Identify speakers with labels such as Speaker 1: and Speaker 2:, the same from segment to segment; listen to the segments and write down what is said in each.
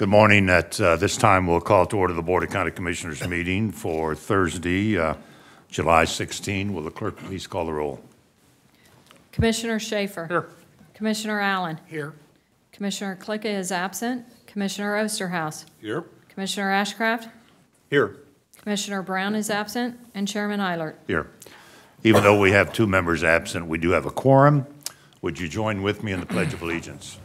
Speaker 1: Good morning. At this time, we'll call to order the Board of County Commissioners meeting for Thursday, July 16. Will the clerk please call the roll?
Speaker 2: Commissioner Schaefer.
Speaker 3: Here.
Speaker 2: Commissioner Allen.
Speaker 3: Here.
Speaker 2: Commissioner Klicka is absent. Commissioner Osterhaus.
Speaker 3: Here.
Speaker 2: Commissioner Ashcraft.
Speaker 3: Here.
Speaker 2: Commissioner Brown is absent. And Chairman Eilert.
Speaker 1: Here. Even though we have 2 members absent, we do have a quorum. Would you join with me in the Pledge of Allegiance?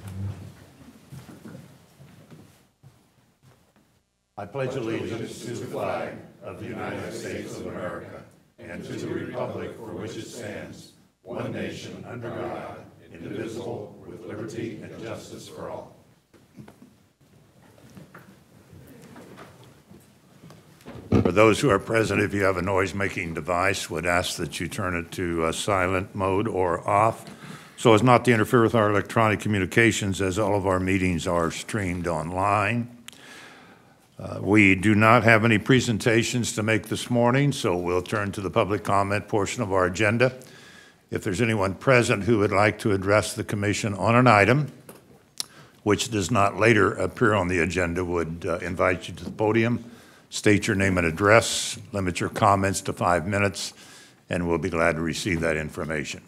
Speaker 1: I pledge allegiance to the flag of the United States of America and to the republic for which it stands, one nation under God, indivisible, with liberty and justice for all. For those who are present, if you have a noise-making device, would ask that you turn it to silent mode or off so as not to interfere with our electronic communications, as all of our meetings are streamed online. We do not have any presentations to make this morning, so we'll turn to the public comment portion of our agenda. If there's anyone present who would like to address the commission on an item which does not later appear on the agenda, would invite you to the podium, state your name and address, limit your comments to 5 minutes, and we'll be glad to receive that information.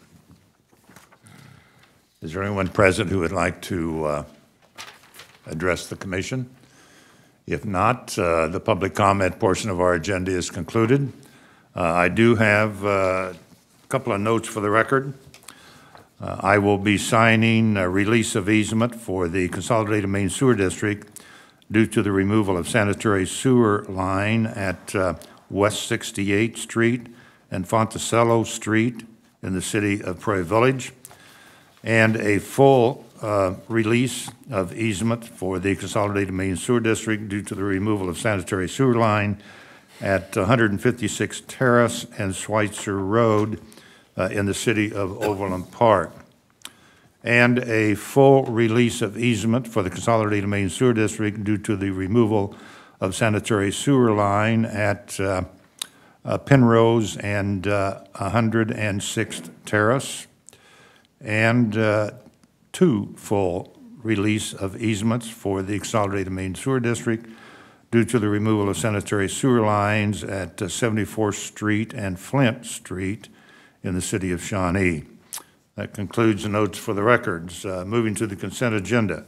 Speaker 1: Is there anyone present who would like to address the commission? If not, the public comment portion of our agenda is concluded. I do have a couple of notes for the record. I will be signing a release of easement for the Consolidated Main Sewer District due to the removal of sanitary sewer line at West 68th Street and Fonticello Street in the city of Prairie Village, and a full release of easement for the Consolidated Main Sewer District due to the removal of sanitary sewer line at 156 Terrace and Schweitzer Road in the city of Overland Park, and a full release of easement for the Consolidated Main Sewer District due to the removal of sanitary sewer line at Penrose and 106th Terrace, and 2 full release of easements for the Consolidated Main Sewer District due to the removal of sanitary sewer lines at 74th Street and Flint Street in the city of Shawnee. That concludes the notes for the records. Moving to the consent agenda.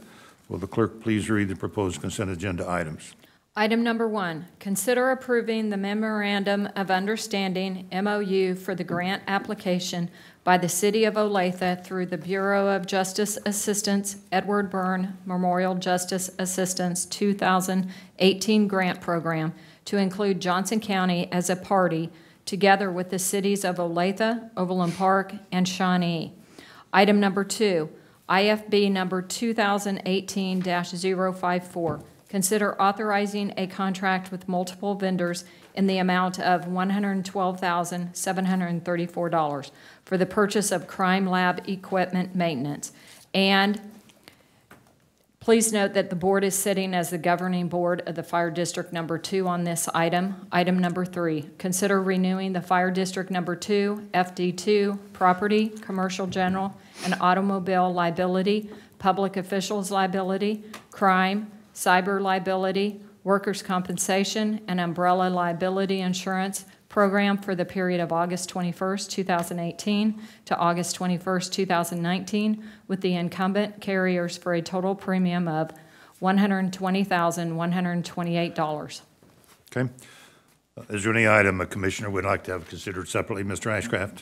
Speaker 1: Will the clerk please read the proposed consent agenda items?
Speaker 2: Item number 1, consider approving the Memorandum of Understanding, MOU, for the grant application by the City of Olathe through the Bureau of Justice Assistance Edward Byrne Memorial Justice Assistance 2018 grant program to include Johnson County as a party, together with the cities of Olathe, Overland Park, and Shawnee. Item number 2, IFB number 2018-054. Consider authorizing a contract with multiple vendors in the amount of $112,734 for the purchase of crime lab equipment maintenance. And please note that the board is sitting as the governing board of the Fire District number 2 on this item. Item number 3, consider renewing the Fire District number 2, FD2, property, commercial general, and automobile liability, public officials liability, crime, cyber liability, workers' compensation, and umbrella liability insurance program for the period of August 21st, 2018 to August 21st, 2019, with the incumbent carriers for a total premium of $120,128.
Speaker 1: Okay. Is there any item a commissioner would like to have considered separately? Mr. Ashcraft?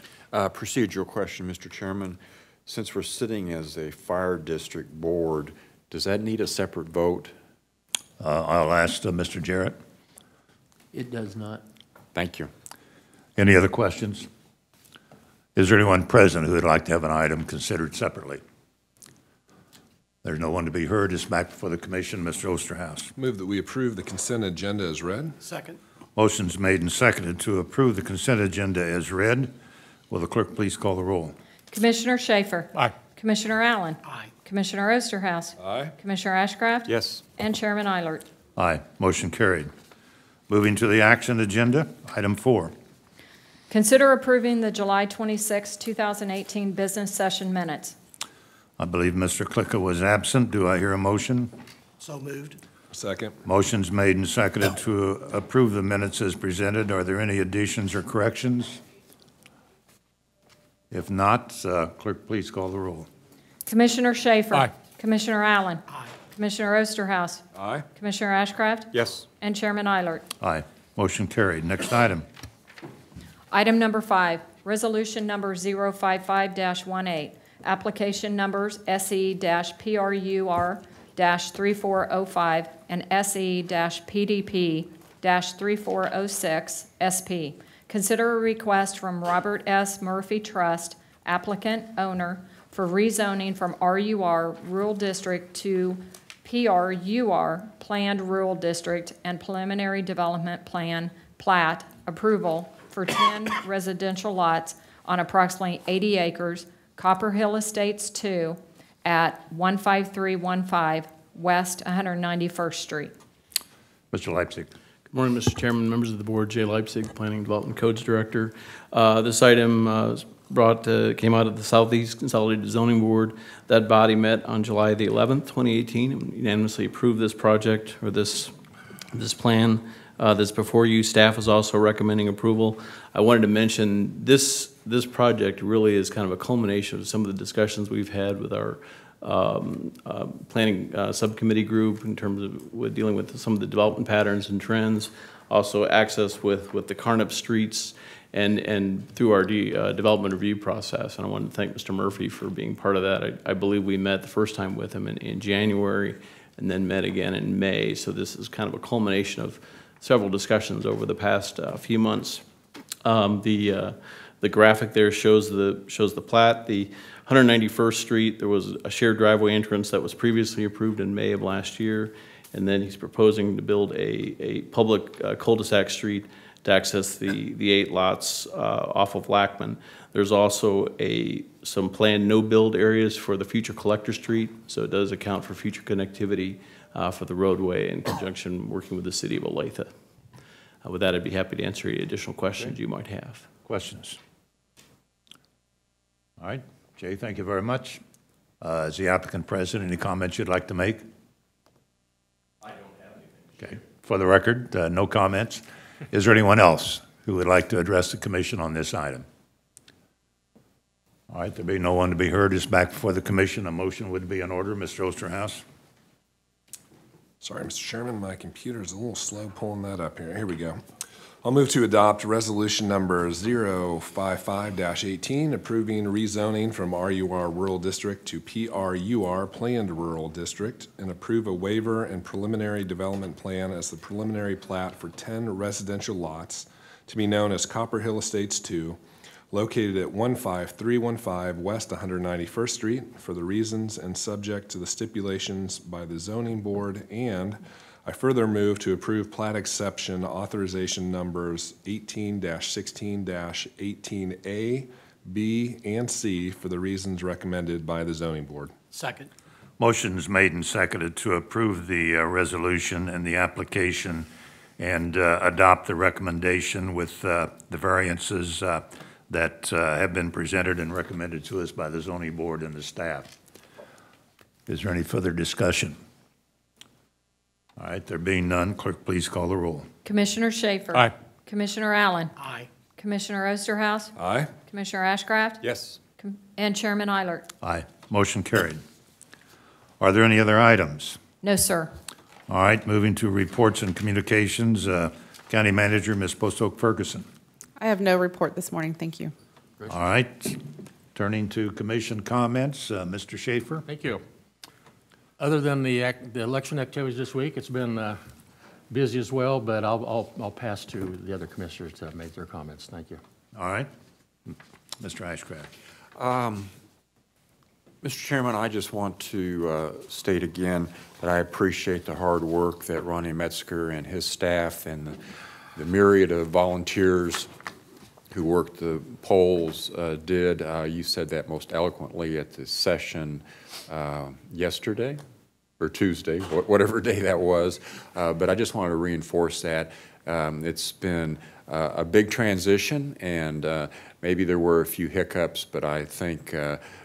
Speaker 4: Procedural question, Mr. Chairman. Since we're sitting as a fire district board, does that need a separate vote?
Speaker 1: I'll ask Mr. Jarrett.
Speaker 5: It does not.
Speaker 4: Thank you.
Speaker 1: Any other questions? Is there anyone present who would like to have an item considered separately? There's no one to be heard. It's back before the commission. Mr. Osterhaus.
Speaker 3: Move that we approve the consent agenda as read.
Speaker 5: Second.
Speaker 1: Motion's made and seconded to approve the consent agenda as read. Will the clerk please call the roll?
Speaker 2: Commissioner Schaefer.
Speaker 3: Aye.
Speaker 2: Commissioner Allen.
Speaker 5: Aye.
Speaker 2: Commissioner Osterhaus.
Speaker 3: Aye.
Speaker 2: Commissioner Ashcraft.
Speaker 4: Yes.
Speaker 2: And Chairman Eilert.
Speaker 1: Aye. Motion carried. Moving to the action agenda, item 4.
Speaker 2: Consider approving the July 26, 2018 business session minutes.
Speaker 1: I believe Mr. Klicka was absent. Do I hear a motion?
Speaker 5: So moved.
Speaker 3: Second.
Speaker 1: Motion's made and seconded to approve the minutes as presented. Are there any additions or corrections? If not, clerk, please call the roll.
Speaker 2: Commissioner Schaefer.
Speaker 6: Aye.
Speaker 2: Commissioner Allen. Aye. Commissioner Osterhaus.
Speaker 3: Aye.
Speaker 2: Commissioner Ashcraft.
Speaker 4: Yes.
Speaker 2: And Chairman Eilert.
Speaker 1: Aye. Motion carried. Next item.
Speaker 2: Item number 5, resolution number 055-18, application numbers SE-PRUR-3405 and SE-PDP-3406 SP. Consider a request from Robert S. Murphy Trust, applicant, owner, for rezoning from RUR Rural District to PRUR Planned Rural District and Preliminary Development Plan plat approval for 10 residential lots on approximately 80 acres, Copper Hill Estates 2 at 15315 West 191st Street.
Speaker 1: Mr. Leipzig.
Speaker 5: Good morning, Mr. Chairman, members of the board. Jay Leipzig, Planning and Development Codes Director. This item came out of the Southeast Consolidated Zoning Board. That body met on July the 11th, 2018, and unanimously approved this project or this plan that's before you. Staff is also recommending approval. I wanted to mention this project really is kind of a culmination of some of the discussions we've had with our planning subcommittee group in terms of dealing with some of the development patterns and trends, also access with the Carnap streets and through our development review process. And I wanted to thank Mr. Murphy for being part of that. I believe we met the first time with him in January and then met again in May. So this is kind of a culmination of several discussions over the past few months. The graphic there shows the plat. The 191st Street, there was a shared driveway entrance that was previously approved in May of last year, and then he's proposing to build a public cul-de-sac street to access the 8 lots off of Lackman. There's also some planned no-build areas for the future Collector Street, so it does account for future connectivity for the roadway in conjunction working with the city of Olathe. With that, I'd be happy to answer any additional questions you might have.
Speaker 1: Questions? All right. Jay, thank you very much. Is the applicant present? Any comments you'd like to make?
Speaker 5: I don't have anything.
Speaker 1: Okay. For the record, no comments. Is there anyone else who would like to address the commission on this item? All right. There being no one to be heard, is back before the commission. A motion would be in order. Mr. Osterhaus.
Speaker 3: Sorry, Mr. Chairman, my computer's a little slow pulling that up here. Here we go. I'll move to adopt resolution number 055-18, approving rezoning from RUR Rural District to PRUR Planned Rural District, and approve a waiver and preliminary development plan as the preliminary plat for 10 residential lots to be known as Copper Hill Estates 2, located at 15315 West 191st Street, for the reasons and subject to the stipulations by the zoning board. And I further move to approve plat exception authorization numbers 18-16-18A, B, and C for the reasons recommended by the zoning board.
Speaker 6: Second.
Speaker 1: Motion's made and seconded to approve the resolution and the application and adopt the recommendation with the variances that have been presented and recommended to us by the zoning board and the staff. Is there any further discussion? All right, there being none, clerk, please call the roll.
Speaker 2: Commissioner Schaefer.
Speaker 6: Aye.
Speaker 2: Commissioner Allen.
Speaker 6: Aye.
Speaker 2: Commissioner Osterhaus.
Speaker 3: Aye.
Speaker 2: Commissioner Ashcraft.
Speaker 4: Yes.
Speaker 2: And Chairman Eilert.
Speaker 1: Aye. Motion carried. Are there any other items?
Speaker 2: No, sir.
Speaker 1: All right, moving to reports and communications. County Manager, Ms. Post Oak Ferguson.
Speaker 7: I have no report this morning, thank you.
Speaker 1: All right, turning to commission comments, Mr. Schaefer.
Speaker 6: Thank you. Other than the election activities this week, it's been busy as well, but I'll pass to the other commissioners to make their comments. Thank you.
Speaker 1: All right, Mr. Ashcraft.
Speaker 4: Mr. Chairman, I just want to state again that I appreciate the hard work that Ronnie Metzger and his staff and the myriad of volunteers who worked the polls did. You said that most eloquently at the session yesterday or Tuesday, whatever day that was. But I just wanted to reinforce that. It's been a big transition, and maybe there were a few hiccups, but I think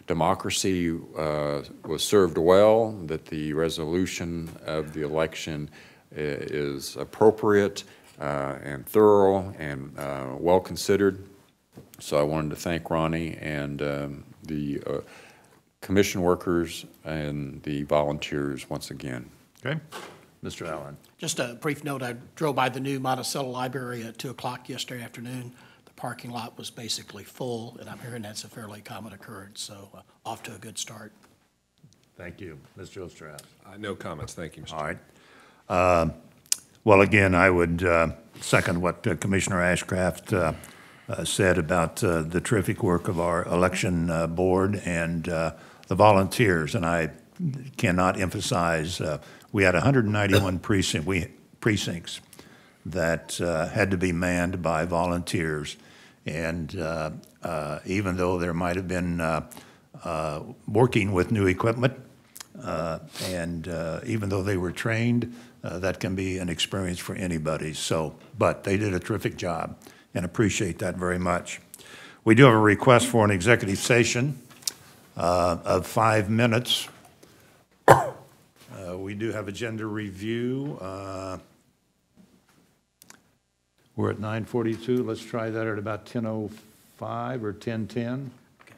Speaker 4: democracy was served well, that the resolution of the election is appropriate and thorough and well-considered. So I wanted to thank Ronnie and the commission workers and the volunteers once again.
Speaker 1: Okay. Mr. Allen.
Speaker 8: Just a brief note, I drove by the new Monticello Library at 2 o'clock yesterday afternoon. The parking lot was basically full, and I'm hearing that's a fairly common occurrence, so off to a good start.
Speaker 1: Thank you. Mr. Osterhouse.
Speaker 3: No comments. Thank you, Mr.
Speaker 1: All right. Well, again, I would second what Commissioner Ashcraft said about the terrific work of our election board and the volunteers. And I cannot emphasize, we had 191 precincts that had to be manned by volunteers. And even though there might have been working with new equipment, and even though they were trained, that can be an experience for anybody. So, but they did a terrific job and appreciate that very much. We do have a request for an executive session of 5 minutes. We do have agenda review. We're at 9:42. Let's try that at about 10:05 or 10:10.
Speaker 8: Okay,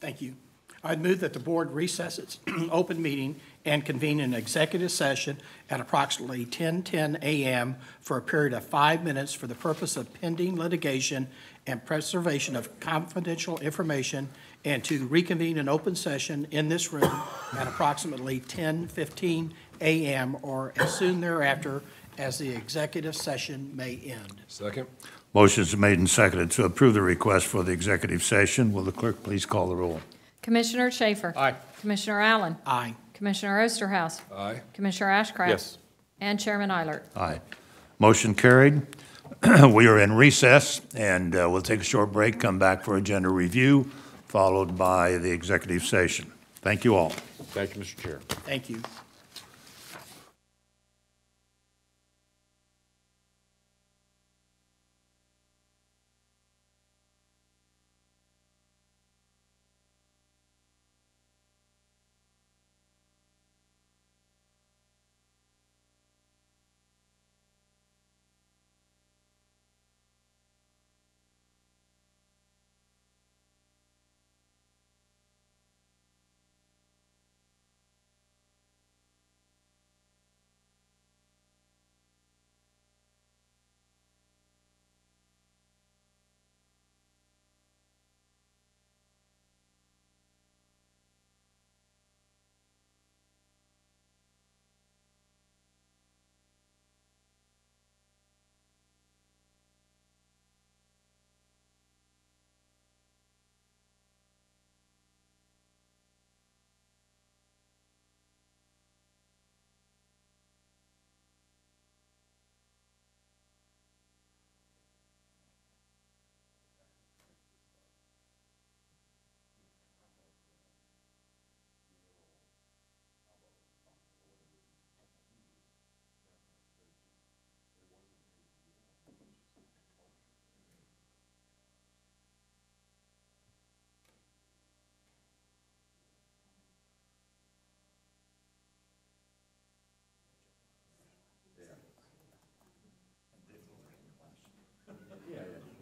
Speaker 8: thank you. I'd move that the board recess its open meeting and convene an executive session at approximately 10:10 a.m. for a period of 5 minutes for the purpose of pending litigation and preservation of confidential information, and to reconvene an open session in this room at approximately 10:15 a.m. or as soon thereafter as the executive session may end.
Speaker 3: Second.
Speaker 1: Motion's made and seconded to approve the request for the executive session. Will the clerk please call the roll?
Speaker 2: Commissioner Schaefer.
Speaker 6: Aye.
Speaker 2: Commissioner Allen.
Speaker 8: Aye.
Speaker 2: Commissioner Osterhouse.
Speaker 3: Aye.
Speaker 2: Commissioner Ashcraft.
Speaker 5: Yes.
Speaker 2: And Chairman Eilert.
Speaker 1: Aye. Motion carried. We are in recess, and we'll take a short break, come back for agenda review, followed by the executive session. Thank you all.
Speaker 4: Thank you, Mr. Chair.
Speaker 8: Thank you.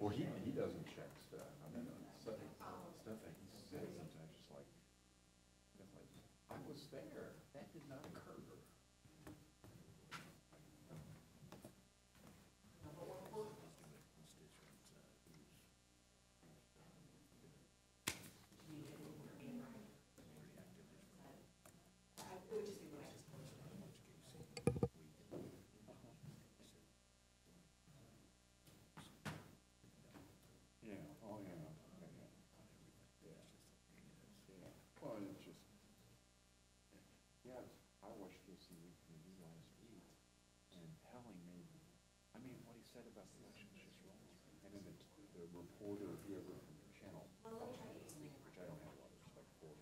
Speaker 4: Well, he doesn't check stuff. I mean, stuff that he says sometimes just like, I was there. That did not occur. I watched this review last week, and telling me, I mean, what he said about the election was just wrong. And then the reporter, whoever from the channel, which I don't have a lot of respect for,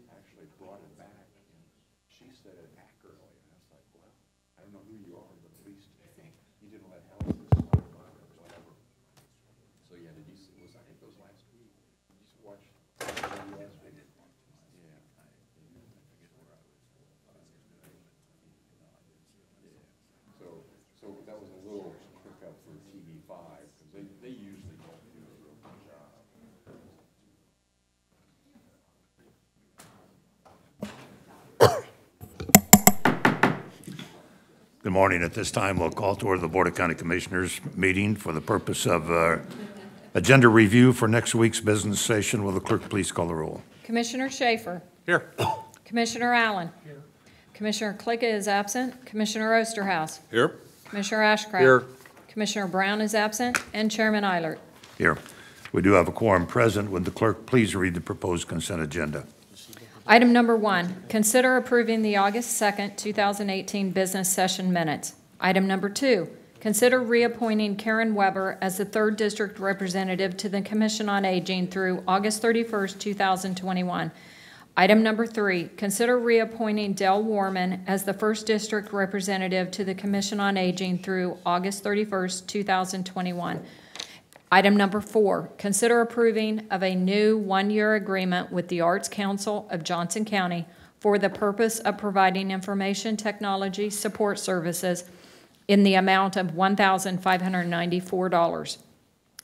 Speaker 4: actually brought it back, and she said it accurately. And I was like, well, I don't know who you are, but at least you didn't let Helen
Speaker 1: morning. At this time, we'll call to order the Board of County Commissioners meeting for the purpose of agenda review for next week's business session. Will the clerk please call the roll?
Speaker 2: Commissioner Schaefer.
Speaker 3: Here.
Speaker 2: Commissioner Allen. Here. Commissioner Klicka is absent. Commissioner Osterhaus.
Speaker 3: Here.
Speaker 2: Commissioner Ashcraft.
Speaker 3: Here.
Speaker 2: Commissioner Brown is absent, and Chairman Eilert.
Speaker 1: Here. We do have a quorum present. Would the clerk please read the proposed consent agenda?
Speaker 2: Item number 1, consider approving the August 2nd, 2018 business session minutes. Item number 2, consider reappointing Karen Weber as the 3rd District Representative to the Commission on Aging through August 31st, 2021. Item number 3, consider reappointing Del Warman as the 1st District Representative to the Commission on Aging through August 31st, 2021. Item number 4, consider approving of a new 1-year agreement with the Arts Council of Johnson County for the purpose of providing information technology support services in the amount of $1,594.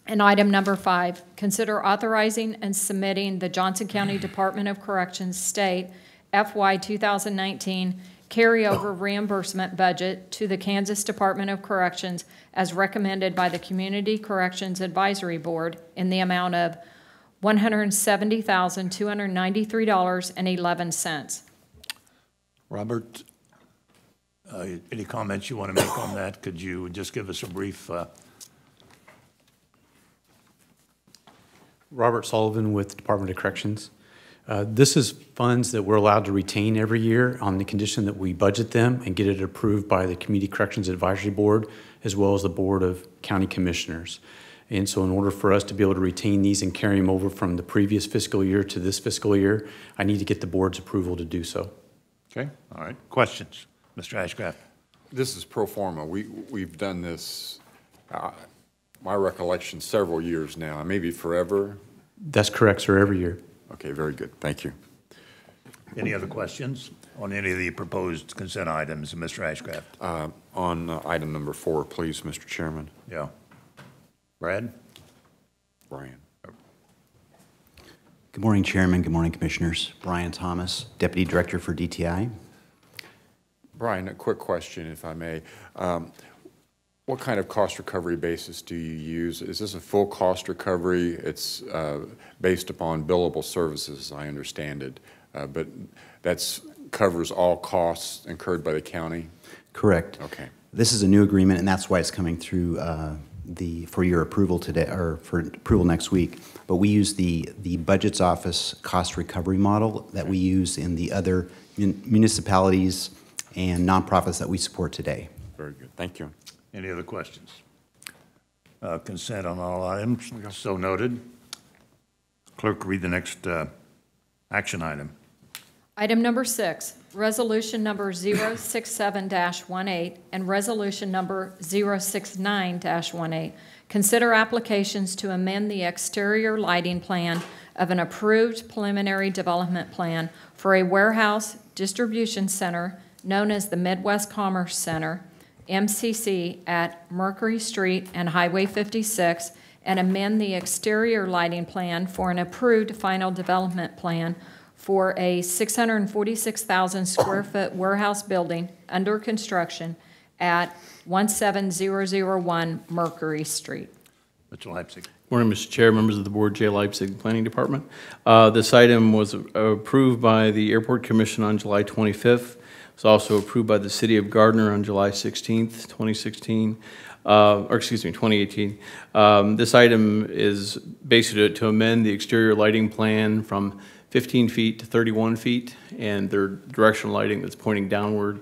Speaker 2: And item number 5, consider authorizing and submitting the Johnson County Department of Corrections State FY 2019 carryover reimbursement budget to the Kansas Department of Corrections as recommended by the Community Corrections Advisory Board in the amount of $170,293.11.
Speaker 1: Robert, any comments you want to make on that? Could you just give us a brief?
Speaker 9: Robert Sullivan with the Department of Corrections. This is funds that we're allowed to retain every year on the condition that we budget them and get it approved by the Community Corrections Advisory Board as well as the Board of County Commissioners. And so in order for us to be able to retain these and carry them over from the previous fiscal year to this fiscal year, I need to get the board's approval to do so.
Speaker 1: Okay, all right. Questions? Mr. Ashcraft.
Speaker 4: This is pro forma. We've done this, my recollection, several years now, maybe forever.
Speaker 9: That's correct, sir, every year.
Speaker 4: Okay, very good. Thank you.
Speaker 1: Any other questions on any of the proposed consent items, Mr. Ashcraft?
Speaker 4: On item number 4, please, Mr. Chairman.
Speaker 1: Yeah. Brad?
Speaker 4: Brian.
Speaker 10: Good morning, Chairman. Good morning, Commissioners. Brian Thomas, Deputy Director for DTI.
Speaker 4: Brian, a quick question, if I may. What kind of cost recovery basis do you use? Is this a full cost recovery? It's based upon billable services, as I understand it, but that covers all costs incurred by the county?
Speaker 10: Correct.
Speaker 4: Okay.
Speaker 10: This is a new agreement, and that's why it's coming through for your approval today, or for approval next week. But we use the Budget's Office cost recovery model that we use in the other municipalities and nonprofits that we support today.
Speaker 4: Very good. Thank you.
Speaker 1: Any other questions? Consent on all items, so noted. Clerk, read the next action item.
Speaker 2: Item number 6, resolution number 067-18 and resolution number 069-18. Consider applications to amend the exterior lighting plan of an approved preliminary development plan for a warehouse distribution center known as the Midwest Commerce Center, MCC, at Mercury Street and Highway 56, and amend the exterior lighting plan for an approved final development plan for a 646,000 square foot warehouse building under construction at 17001 Mercury Street.
Speaker 1: Mr. Leipzig.
Speaker 5: Morning, Mr. Chair, members of the board, Jay Leipzig, Planning Department. This item was approved by the Airport Commission on July 25th. It's also approved by the City of Gardner on July 16th, 2018. This item is basically to amend the exterior lighting plan from 15 feet to 31 feet, and their directional lighting that's pointing downward.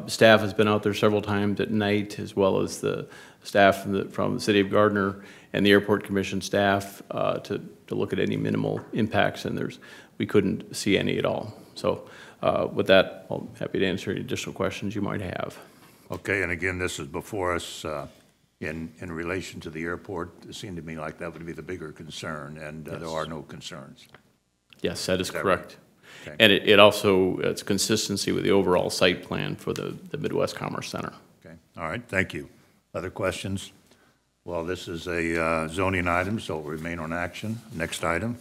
Speaker 5: Staff has been out there several times at night, as well as the staff from the City of Gardner and the Airport Commission staff to look at any minimal impacts, and we couldn't see any at all. So with that, I'm happy to answer any additional questions you might have.
Speaker 1: Okay, and again, this is before us in relation to the airport. It seemed to me like that would be the bigger concern, and
Speaker 5: Yes.
Speaker 1: there are no concerns.
Speaker 5: Yes, that is correct.
Speaker 1: Right? Okay.
Speaker 5: And it also, it's consistency with the overall site plan for the Midwest Commerce Center.
Speaker 1: Okay, all right, thank you. Other questions? Well, this is a zoning item, so it will remain on action. Next item.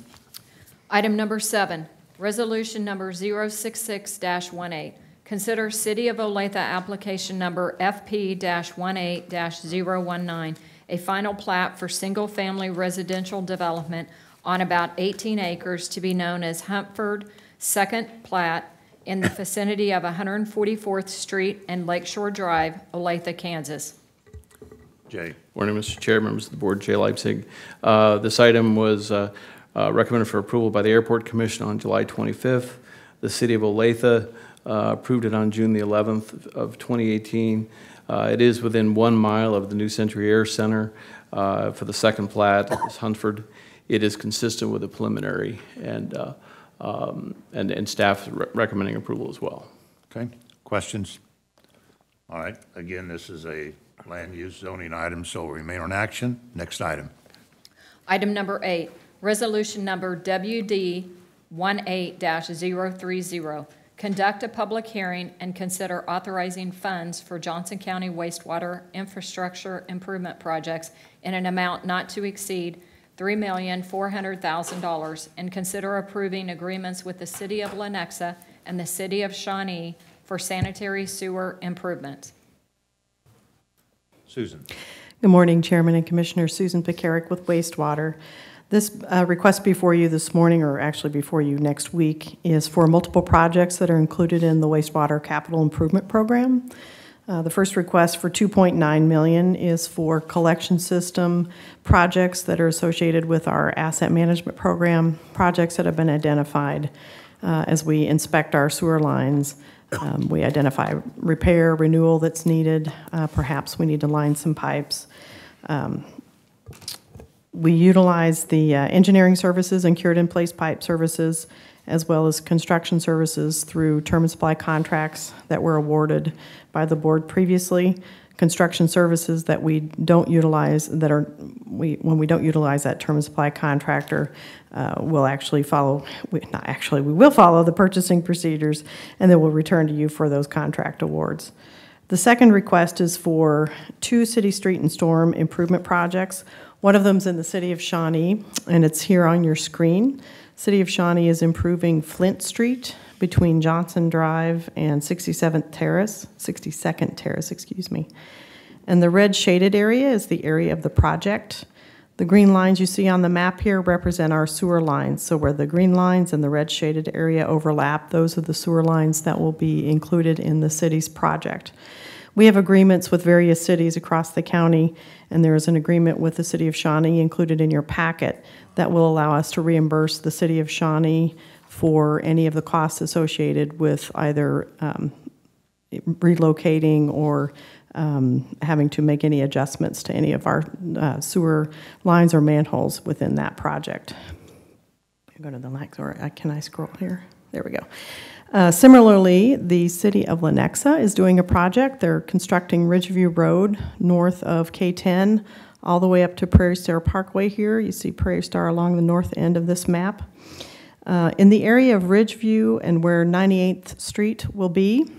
Speaker 2: Item number 7, resolution number 066-18. consider City of Olathe application number FP-18-019, a final plat for single-family residential development on about 18 acres to be known as Huntford Second Plat in the vicinity of 144th Street and Lakeshore Drive, Olathe, Kansas.
Speaker 1: Jay.
Speaker 5: Morning, Mr. Chair, members of the board, Jay Leipzig. This item was recommended for approval by the Airport Commission on July 25th. The City of Olathe approved it on June the 11th of 2018. It is within 1 mile of the New Century Air Center. For the second plat, it's Huntford. It is consistent with the preliminary, and staff is recommending approval as well.
Speaker 1: Okay, questions? All right, again, this is a land use zoning item, so will remain on action. Next item.
Speaker 2: Item number 8, resolution number WD-18-030. Conduct a public hearing and consider authorizing funds for Johnson County wastewater infrastructure improvement projects in an amount not to exceed $3,400,000, and consider approving agreements with the City of Lenexa and the City of Shawnee for sanitary sewer improvements.
Speaker 1: Susan.
Speaker 11: Good morning, Chairman and Commissioner. Susan Pekarik with Wastewater. This request before you this morning, or actually before you next week, is for multiple projects that are included in the Wastewater Capital Improvement Program. The first request for $2.9 million is for collection system projects that are associated with our asset management program, projects that have been identified as we inspect our sewer lines. We identify repair, renewal that's needed. Perhaps we need to line some pipes. We utilize the engineering services and cured-in-place pipe services, as well as construction services through term and supply contracts that were awarded by the board previously. Construction services that we don't utilize, when we don't utilize that term and supply contractor, we'll actually follow, we will follow the purchasing procedures, and then we'll return to you for those contract awards. The second request is for 2 city street and storm improvement projects. One of them is in the City of Shawnee, and it's here on your screen. City of Shawnee is improving Flint Street between Johnson Drive and 62nd Terrace, excuse me. And the red shaded area is the area of the project. The green lines you see on the map here represent our sewer lines. So where the green lines and the red shaded area overlap, those are the sewer lines that will be included in the city's project. We have agreements with various cities across the county, and there is an agreement with the City of Shawnee included in your packet that will allow us to reimburse the City of Shawnee for any of the costs associated with either relocating or having to make any adjustments to any of our sewer lines or manholes within that project. Go to the next, or can I scroll here? There we go. Similarly, the City of Lenexa is doing a project. They're constructing Ridgeview Road north of K10 all the way up to Prairie Star Parkway here. You see Prairie Star along the north end of this map. In the area of Ridgeview and where 98th Street will be,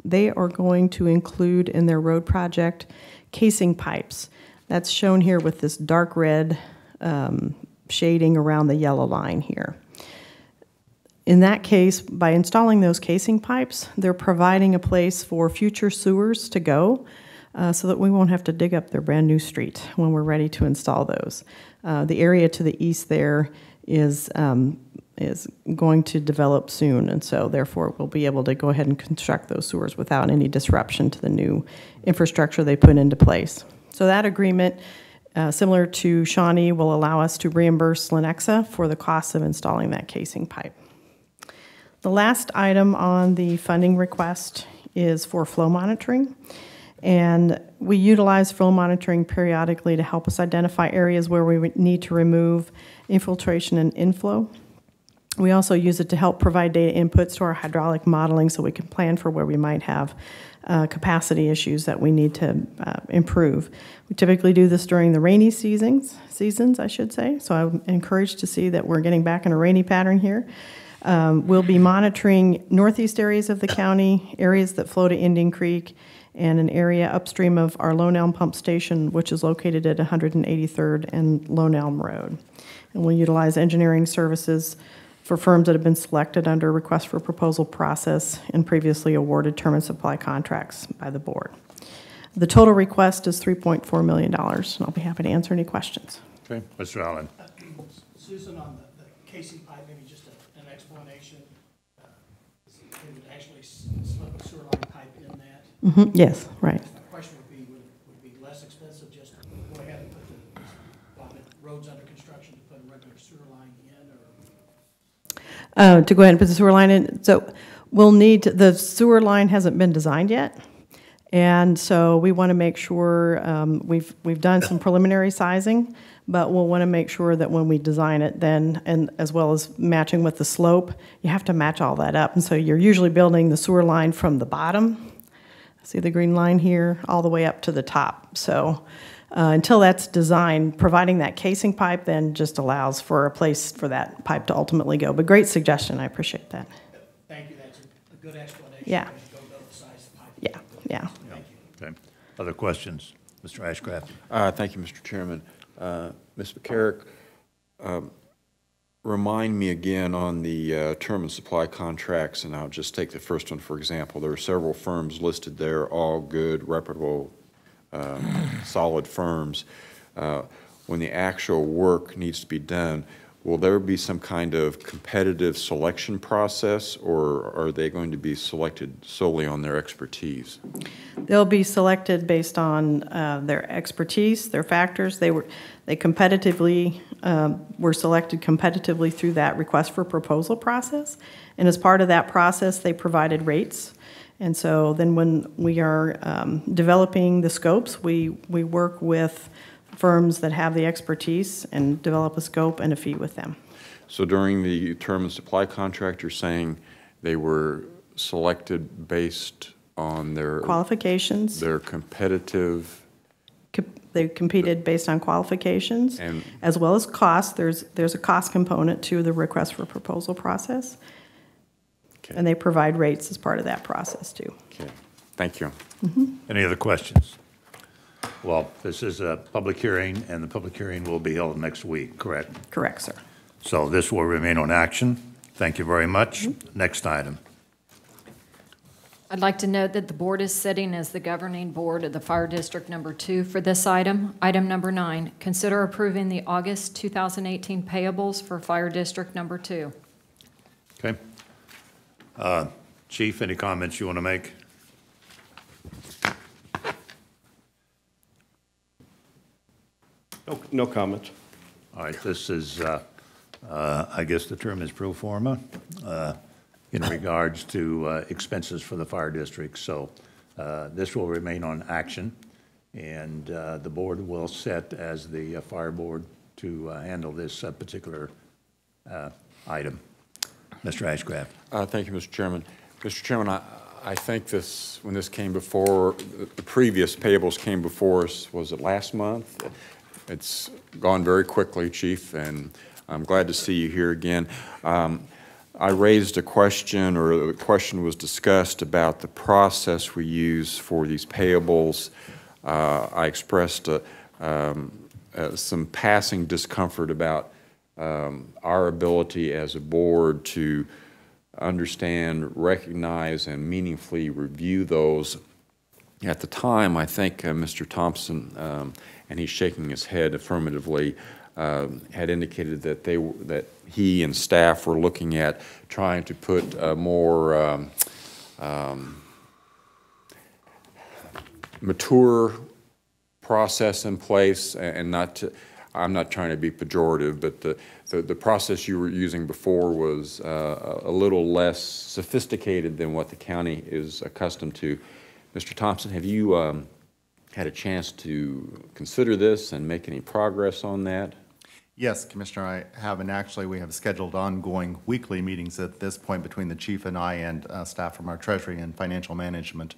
Speaker 11: they are going to include in their road project casing pipes. That's shown here with this dark red shading around the yellow line here. In that case, by installing those casing pipes, they're providing a place for future sewers to go so that we won't have to dig up their brand new street when we're ready to install those. The area to the east there is going to develop soon, and so therefore we'll be able to go ahead and construct those sewers without any disruption to the new infrastructure they put into place. So that agreement, similar to Shawnee, will allow us to reimburse Lenexa for the cost of installing that casing pipe. The last item on the funding request is for flow monitoring. And we utilize flow monitoring periodically to help us identify areas where we need to remove infiltration and inflow. We also use it to help provide data inputs to our hydraulic modeling so we can plan for where we might have capacity issues that we need to improve. We typically do this during the rainy seasons, I should say. So I'm encouraged to see that we're getting back in a rainy pattern here. We'll be monitoring northeast areas of the county, areas that flow to Indian Creek, and an area upstream of our Lone Elm Pump Station, which is located at 183rd and Lone Elm Road. And we'll utilize engineering services for firms that have been selected under request for proposal process and previously awarded term and supply contracts by the board. The total request is $3.4 million, and I'll be happy to answer any questions.
Speaker 1: Okay, Mr. Allen.
Speaker 8: Susan, on the casing pipe, maybe just an explanation. It would actually slip a sewer line pipe in that.
Speaker 11: Yes, right.
Speaker 8: The question would it be less expensive just to go ahead and put while the road's under construction, to put a regular sewer line in, or?
Speaker 11: To go ahead and put the sewer line in. So we'll need, the sewer line hasn't been designed yet. And so we want to make sure, we've done some preliminary sizing, but we'll want to make sure that when we design it then, and as well as matching with the slope, you have to match all that up. And so you're usually building the sewer line from the bottom, see the green line here, all the way up to the top. So until that's designed, providing that casing pipe then just allows for a place for that pipe to ultimately go. But great suggestion, I appreciate that.
Speaker 8: Thank you, that's a good explanation.
Speaker 11: Yeah.
Speaker 8: As you go build the size of the pipe.
Speaker 11: Yeah, yeah.
Speaker 8: Thank you.
Speaker 1: Okay. Other questions? Mr. Ashcraft?
Speaker 4: Thank you, Mr. Chairman. Ms. McCarrick, remind me again on the term and supply contracts, and I'll just take the first one for example. There are several firms listed there, all good, reputable, solid firms. When the actual work needs to be done, will there be some kind of competitive selection process, or are they going to be selected solely on their expertise?
Speaker 11: They'll be selected based on their expertise, their factors. They competitively were selected competitively through that request for proposal process, and as part of that process, they provided rates. And so then when we are developing the scopes, we work with firms that have the expertise and develop a scope and a fee with them.
Speaker 4: So during the term and supply contract, you're saying they were selected based on their
Speaker 11: Qualifications.
Speaker 4: their competitive.
Speaker 11: They competed based on qualifications
Speaker 4: And-
Speaker 11: as well as cost. There's a cost component to the request for proposal process.
Speaker 4: Okay.
Speaker 11: And they provide rates as part of that process too.
Speaker 4: Okay, thank you.
Speaker 1: Any other questions? Well, this is a public hearing, and the public hearing will be held next week, correct?
Speaker 11: Correct, sir.
Speaker 1: So this will remain on action. Thank you very much. Next item.
Speaker 2: I'd like to note that the board is sitting as the governing board of the Fire District Number 2 for this item. Item number 9, consider approving the August 2018 payables for Fire District Number 2.
Speaker 1: Okay. Chief, any comments you want to make?
Speaker 12: No comment.
Speaker 1: All right, this is, I guess the term is pro forma in regards to expenses for the fire district. So this will remain on action, and the board will set as the fire board to handle this particular item. Mr. Ashcraft.
Speaker 4: Thank you, Mr. Chairman. Mr. Chairman, I think this, when this came before, the previous payables came before us, was it last month? It's gone very quickly, Chief, and I'm glad to see you here again. I raised a question, or the question was discussed about the process we use for these payables. I expressed some passing discomfort about our ability as a board to understand, recognize, and meaningfully review those. At the time, I think Mr. Thompson, and he's shaking his head affirmatively, had indicated that that he and staff were looking at trying to put a more mature process in place, and not to, I'm not trying to be pejorative, but the process you were using before was a little less sophisticated than what the county is accustomed to. Mr. Thompson, have you had a chance to consider this and make any progress on that?
Speaker 13: Yes, Commissioner, I have, and actually we have scheduled ongoing weekly meetings at this point between the chief and I and staff from our Treasury and Financial Management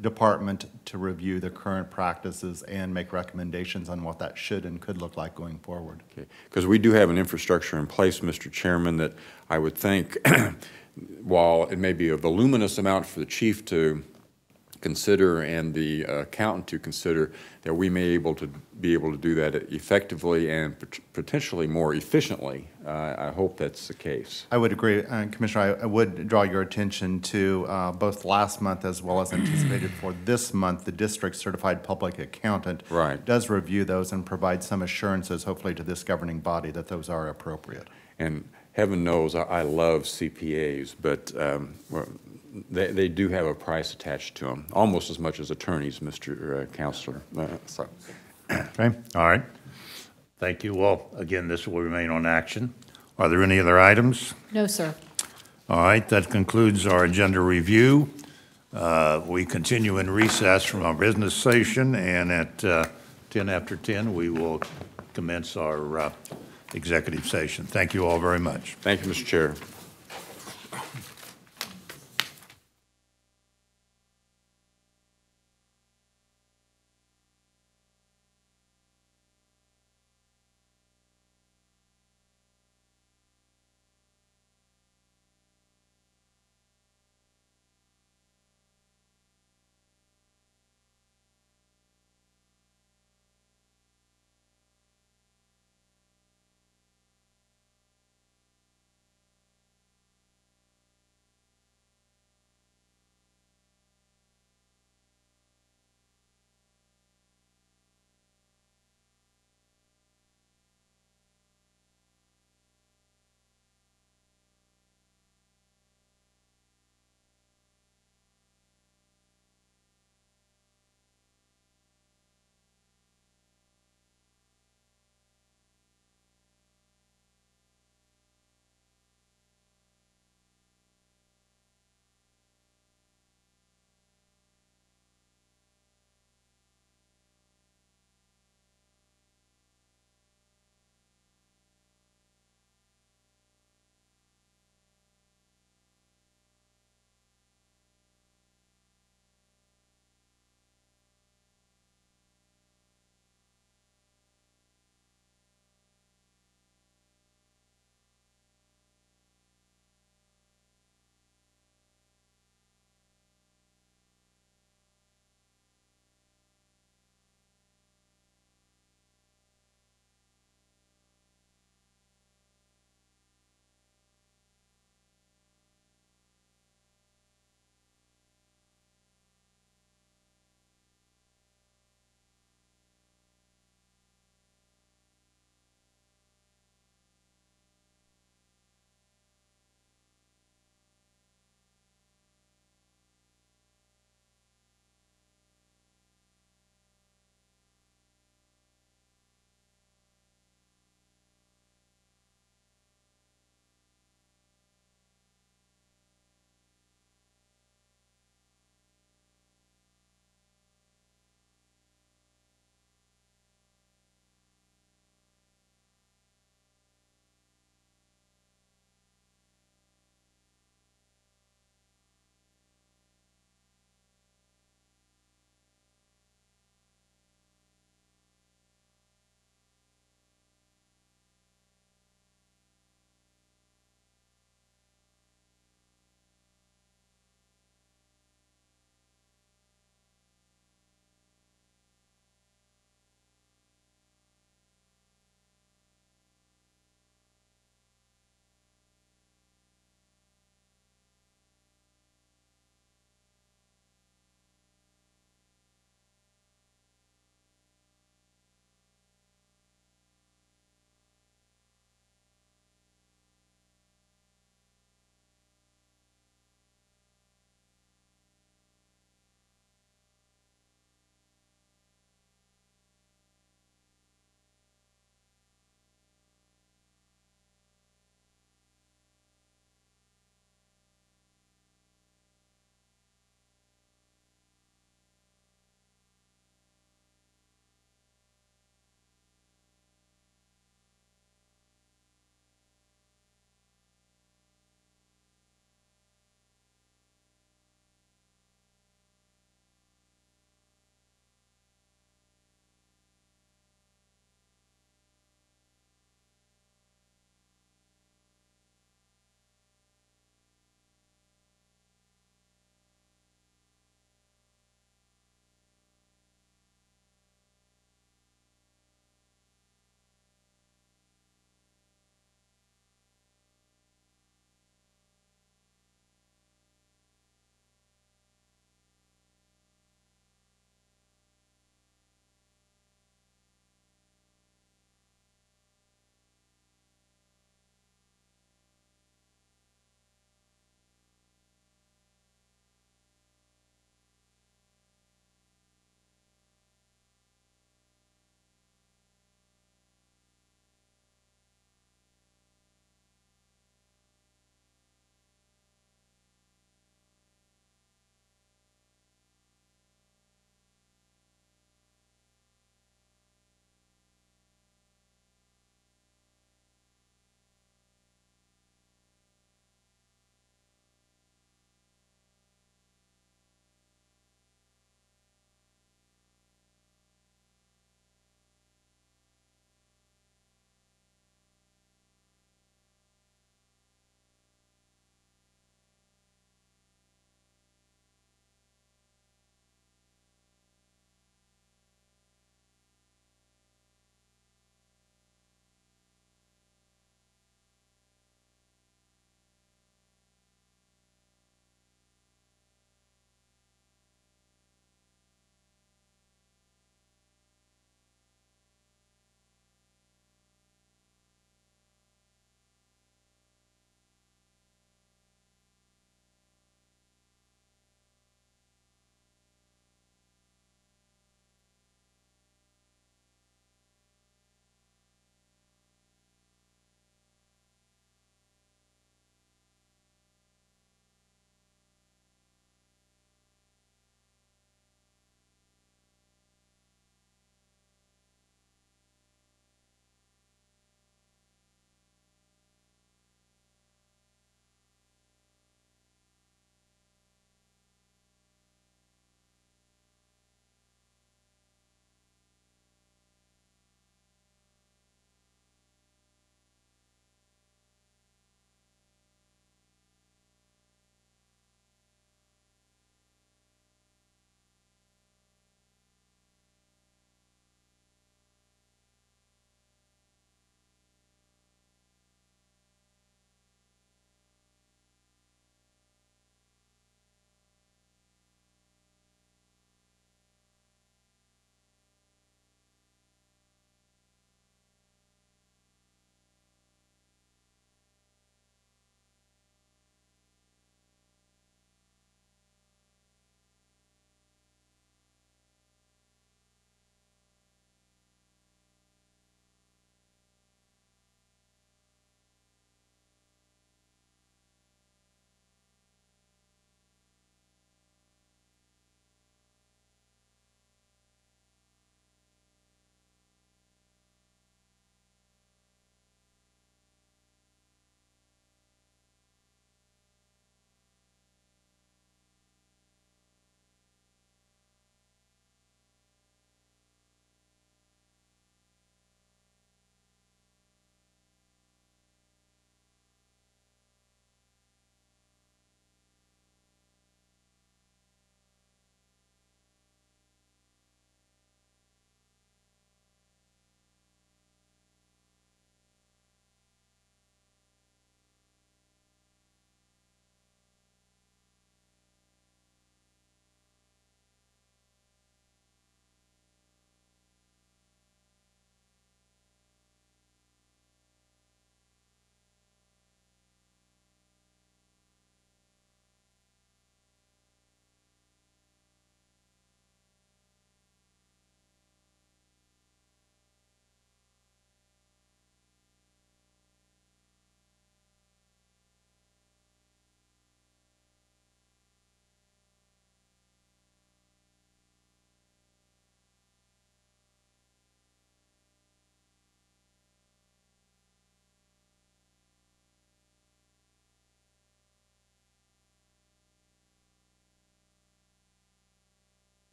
Speaker 13: department to review the current practices and make recommendations on what that should and could look like going forward.
Speaker 4: Okay, because we do have an infrastructure in place, Mr. Chairman, that I would think, while it may be a voluminous amount for the chief to consider and the accountant to consider that we may be able to do that effectively and potentially more efficiently. I hope that's the case.
Speaker 13: I would agree, Commissioner. I would draw your attention to both last month as well as anticipated for this month. The district certified public accountant does review those and provide some assurances, hopefully, to this governing body that those are appropriate.
Speaker 4: And heaven knows I love CPAs, but they do have a price attached to them, almost as much as attorneys, Mr. Counselor.
Speaker 1: Okay, all right. Thank you. Well, again, this will remain on action. Are there any other items?
Speaker 2: No, sir.
Speaker 1: All right, that concludes our agenda review. We continue in recess from our business session, and at 10 after 10, we will commence our executive session. Thank you all very much.
Speaker 4: Thank you, Mr. Chair.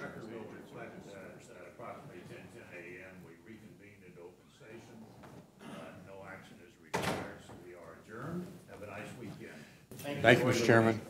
Speaker 1: record will reflect that at approximately 10:10 a.m., we reconvened into open session. No action is required, so we are adjourned. Have a nice weekend.
Speaker 4: Thank you, Mr. Chairman.